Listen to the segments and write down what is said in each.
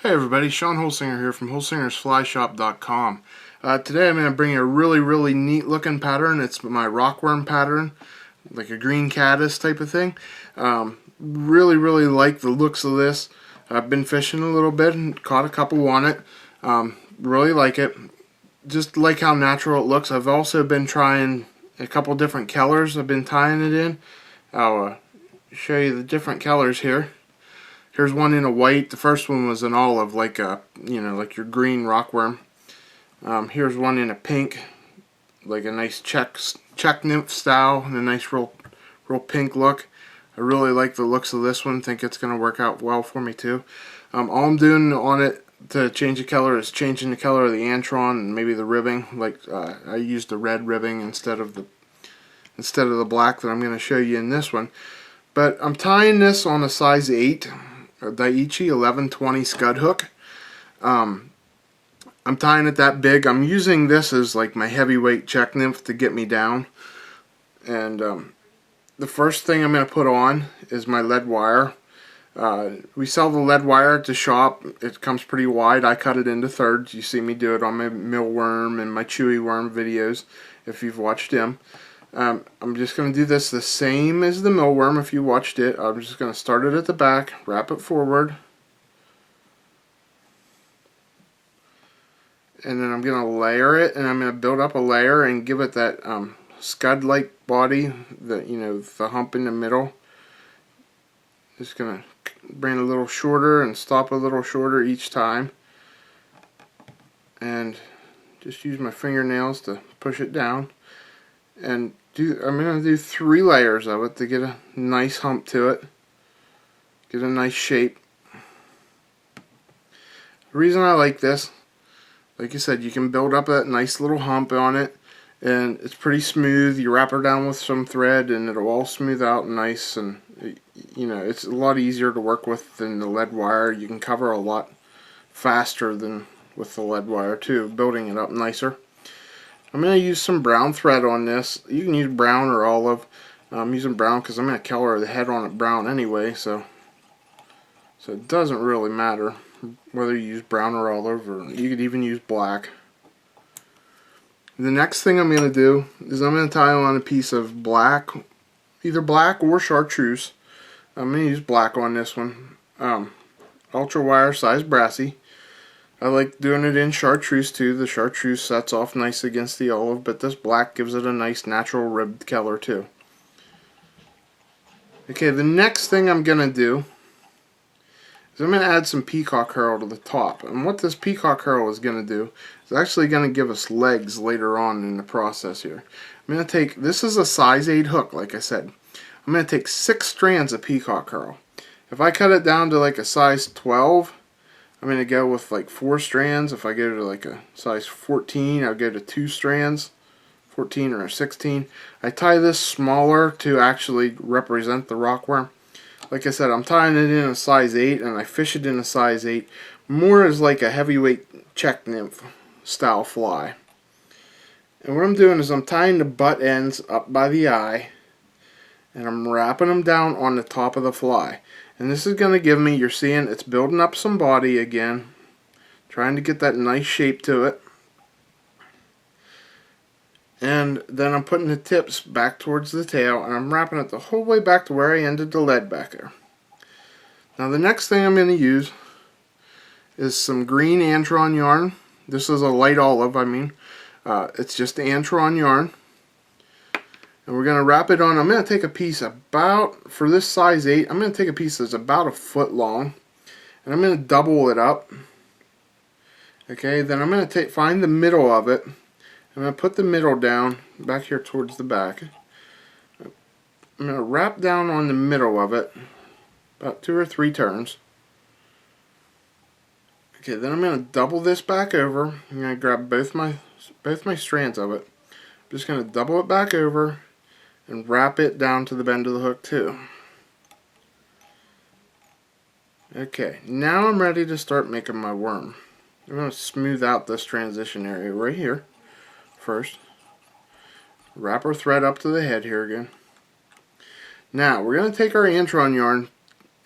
Hey everybody, Sean Holsinger here from HolsingersFlyShop.com. Today I'm going to bring you a really neat looking pattern. It's my rockworm pattern, like a green caddis type of thing. Really like the looks of this. I've been fishing a little bit and caught a couple on it. Really like it. Just like how natural it looks. I've also been trying a couple different colors I've been tying it in. I'll show you the different colors here. Here's one in a white. The first one was an olive, like a, like your green rockworm. Here's one in a pink, like a nice check nymph style, and a nice real pink look. I really like the looks of this one. Think it's going to work out well for me too. All I'm doing on it to change the color is changing the color of the Antron and maybe the ribbing. Like I used the red ribbing instead of the black that I'm going to show you in this one. But I'm tying this on a size 8. Daiichi 1120 scud hook. I'm tying it that big. I'm using this as like my heavyweight check nymph to get me down. And the first thing I'm going to put on is my lead wire. We sell the lead wire at the shop. It comes pretty wide. I cut it into thirds. You see me do it on my millworm and my chewy worm videos if you've watched them. I'm just going to do this the same as the millworm if you watched it. I'm just going to start it at the back, wrap it forward, and then I'm going to layer it, and I'm going to build up a layer and give it that scud-like body, the hump in the middle. Just going to bring it a little shorter and stop a little shorter each time, and just use my fingernails to push it down. And I'm going to do 3 layers of it to get a nice hump to it, get a nice shape. The reason I like this, like I said, you can build up that nice little hump on it, and it's pretty smooth. You wrap her down with some thread and it'll all smooth out nice, and it's a lot easier to work with than the lead wire. You can cover a lot faster than with the lead wire too, building it up nicer. I'm going to use some brown thread on this. You can use brown or olive. I'm using brown because I'm going to color the head on it brown anyway, so it doesn't really matter whether you use brown or olive, or you could even use black. The next thing I'm going to do is I'm going to tie on a piece of black, either black or chartreuse. I'm going to use black on this one. Ultra wire size brassy. I like doing it in chartreuse too. The chartreuse sets off nice against the olive, but this black gives it a nice natural ribbed color too. Okay, the next thing I'm going to do is I'm going to add some Peacock Herl to the top. And what this Peacock Herl is going to do is actually going to give us legs later on in the process here. I'm going to take, this is a size 8 hook, like I said. I'm going to take 6 strands of Peacock Herl. If I cut it down to like a size 12, I'm going to go with like 4 strands. If I go to like a size 14, I'll go to 2 strands, 14 or 16. I tie this smaller to actually represent the rockworm. Like I said, I'm tying it in a size 8, and I fish it in a size 8 more as like a heavyweight check nymph style fly. And what I'm doing is I'm tying the butt ends up by the eye, and I'm wrapping them down on the top of the fly. And this is going to give me, you're seeing it's building up some body again, trying to get that nice shape to it. And then I'm putting the tips back towards the tail, and I'm wrapping it the whole way back to where I ended the lead back there. Now the next thing I'm going to use is some green Antron yarn. This is a light olive, it's just Antron yarn. And we're going to wrap it on. I'm going to take a piece about, for this size 8, I'm going to take a piece that's about a foot long, and I'm going to double it up. Okay, then I'm going to find the middle of it. I'm going to put the middle down back here towards the back. I'm going to wrap down on the middle of it about 2 or 3 turns. Okay, then I'm going to double this back over. I'm going to grab both my strands of it. I'm just going to double it back over and wrap it down to the bend of the hook too. Okay, now I'm ready to start making my worm. I'm going to smooth out this transition area right here first. Wrap our thread up to the head here again. Now we're going to take our Antron yarn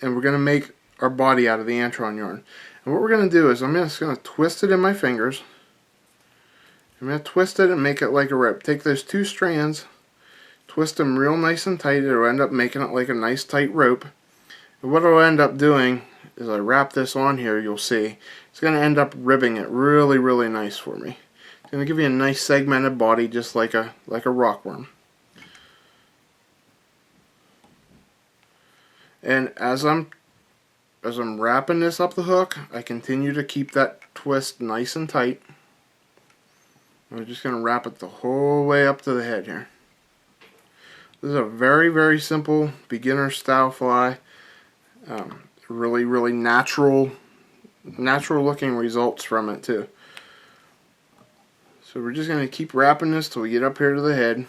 and we're going to make our body out of the Antron yarn. And what we're going to do is I'm just going to twist it in my fingers. I'm going to twist it and make it like a rope. Take those two strands, twist them real nice and tight. It'll end up making it like a nice tight rope. And what I'll end up doing is I wrap this on here, you'll see. It's going to end up ribbing it really, really nice for me. It's going to give you a nice segmented body just like a rockworm. And as I'm wrapping this up the hook, I continue to keep that twist nice and tight. I'm just going to wrap it the whole way up to the head here. This is a very, very simple beginner style fly. Really, really natural looking results from it too. So we're just going to keep wrapping this till we get up here to the head.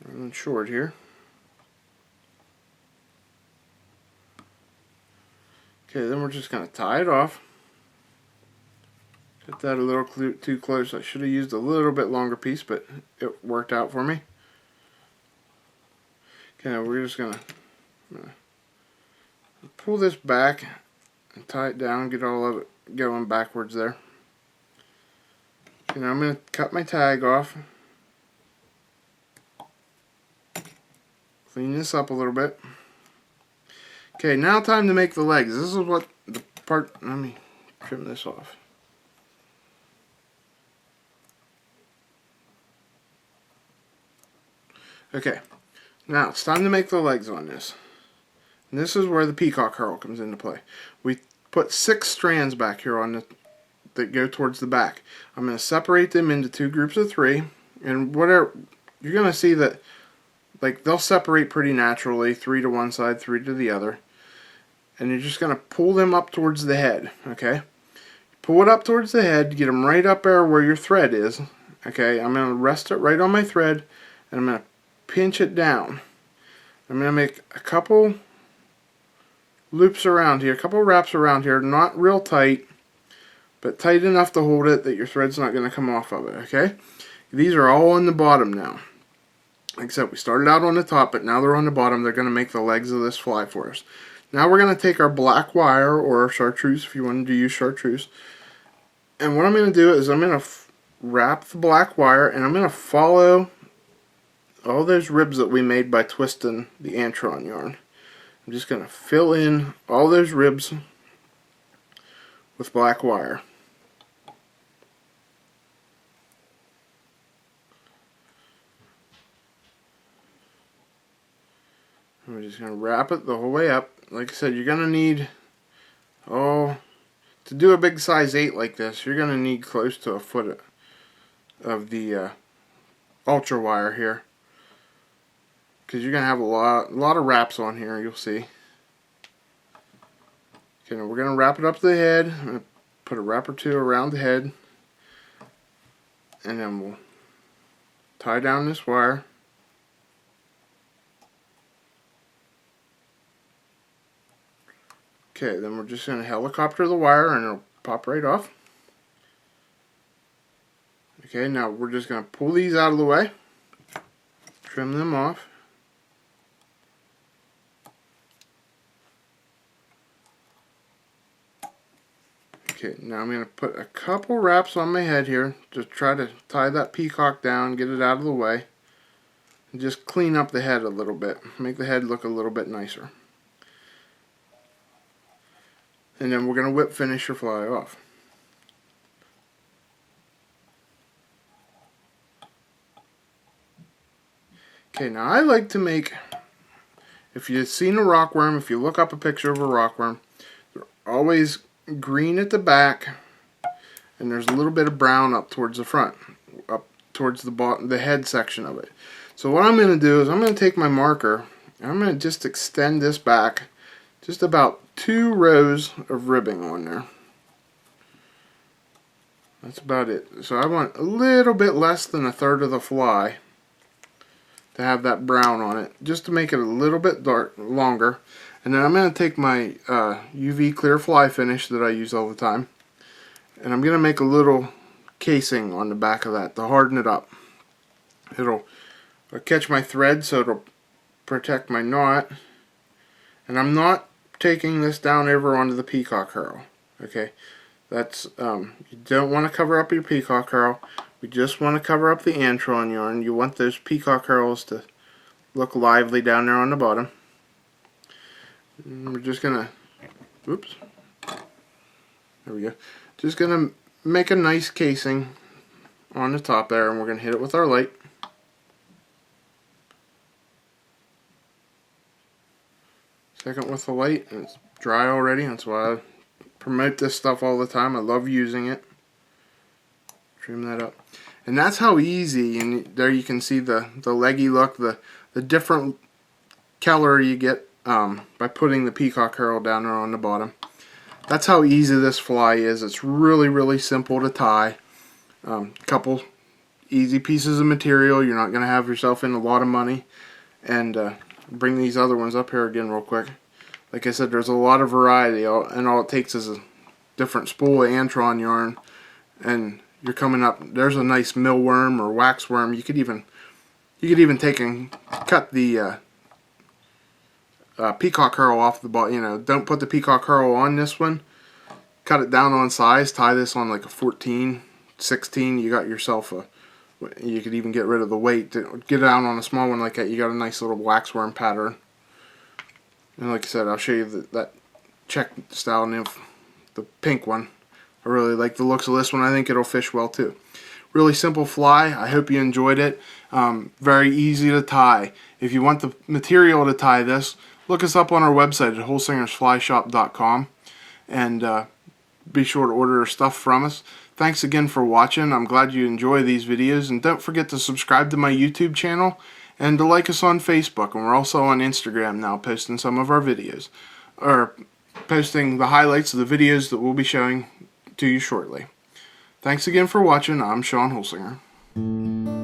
Running short here. Okay, then we're just going to tie it off. Got that a little too close. I should have used a little bit longer piece, but it worked out for me. Okay, now we're just going to pull this back and tie it down, get all of it going backwards there. Okay, now I'm going to cut my tag off. Clean this up a little bit. Okay, now time to make the legs. This is what the part, let me trim this off. Okay, now it's time to make the legs on this. And this is where the Peacock Herl comes into play. We put 6 strands back here on that go towards the back. I'm going to separate them into 2 groups of 3, and whatever you're going to see that like they'll separate pretty naturally, 3 to one side, 3 to the other. And you're just going to pull them up towards the head, okay? Pull it up towards the head, get them right up there where your thread is. Okay, I'm going to rest it right on my thread, and I'm going to pinch it down. I'm going to make a couple loops around here, a couple wraps around here, not real tight, but tight enough to hold it that your thread's not going to come off of it, okay? These are all on the bottom now. Like I said, we started out on the top, but now they're on the bottom. They're going to make the legs of this fly for us. Now we're going to take our black wire, or chartreuse if you wanted to use chartreuse, and what I'm going to do is I'm going to wrap the black wire, and I'm going to follow all those ribs that we made by twisting the Antron yarn. I'm just going to fill in all those ribs with black wire. I'm just going to wrap it the whole way up. Like I said, you're going to need, to do a big size 8 like this, you're going to need close to a foot of the ultra wire here. Because you're going to have a lot of wraps on here, you'll see. Okay, now we're going to wrap it up to the head. I'm going to put a wrap or 2 around the head. And then we'll tie down this wire. Okay, then we're just going to helicopter the wire and it'll pop right off. Okay, now we're just going to pull these out of the way. Trim them off. Okay, now I'm going to put a couple wraps on my head here to try to tie that peacock down, get it out of the way, and just clean up the head a little bit, make the head look a little bit nicer. And then we're going to whip finish your fly off. Okay, now I like to make, if you've seen a rockworm, if you look up a picture of a rockworm, they're always green at the back, and there's a little bit of brown up towards the front, up towards the bottom, the head section of it. So what I'm going to do is I'm going to take my marker and I'm going to just extend this back just about 2 rows of ribbing on there. That's about it. So I want a little bit less than 1/3 of the fly to have that brown on it, just to make it a little bit longer. And then I'm going to take my UV clear fly finish that I use all the time, and I'm going to make a little casing on the back of that to harden it up. It'll catch my thread, so it'll protect my knot. And I'm not taking this down over onto the Peacock Herl. Okay, that's you don't want to cover up your Peacock Herl. We just want to cover up the Antron yarn. You want those Peacock Herls to look lively down there on the bottom. And we're just gonna, oops, there we go. Just gonna make a nice casing on the top there, and we're gonna hit it with our light. Second with the light, and it's dry already. That's why I promote this stuff all the time. I love using it. Trim that up. And that's how easy, and there you can see the leggy look, the different color you get by putting the Peacock Herl down there on the bottom. That's how easy this fly is. It's really, really simple to tie. Couple easy pieces of material. You're not going to have yourself in a lot of money. And bring these other ones up here again real quick. Like I said, there's a lot of variety, and all it takes is a different spool of Antron yarn, and you're coming up. There's a nice millworm or waxworm. You could even take and cut the Peacock Herl off the bottom. You know, don't put the Peacock Herl on this one. Cut it down on size. Tie this on like a 14, 16. You got yourself a. You could even get rid of the weight to get down on a small one like that. You got a nice little waxworm pattern. And like I said, I'll show you that check style nymph, the pink one. I really like the looks of this one. I think it'll fish well too. Really simple fly. I hope you enjoyed it. Very easy to tie. If you want the material to tie this, look us up on our website at holsingersflyshop.com, and be sure to order stuff from us. Thanks again for watching. I'm glad you enjoy these videos, and don't forget to subscribe to my YouTube channel and to like us on Facebook. And we're also on Instagram now, posting some of our videos, or posting the highlights of the videos that we'll be showing to you shortly. Thanks again for watching. I'm Sean Holsinger.